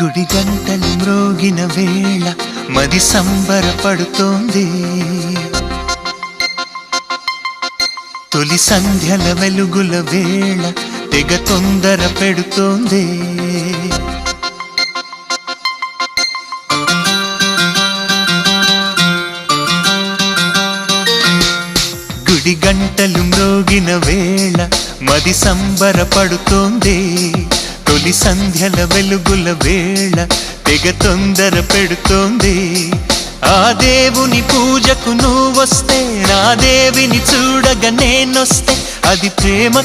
గుడి గంటలు మ్రోగిన వేళ మది సంబరపడుతోంది. తొలి సంధ్యల వెలుగుల వేళ తెగ తొందర పెడుతోంది. గుడి గంటలు మ్రోగిన వేళ మది సంబరపడుతోంది. తొలి సంధ్యల వెలుగుల వేళ తెగ తొందర పెడుతోంది. ఆ దేవుని పూజకు నువ్వొస్తే, నా దేవిని చూడగా నేనొస్తే, అది ప్రేమ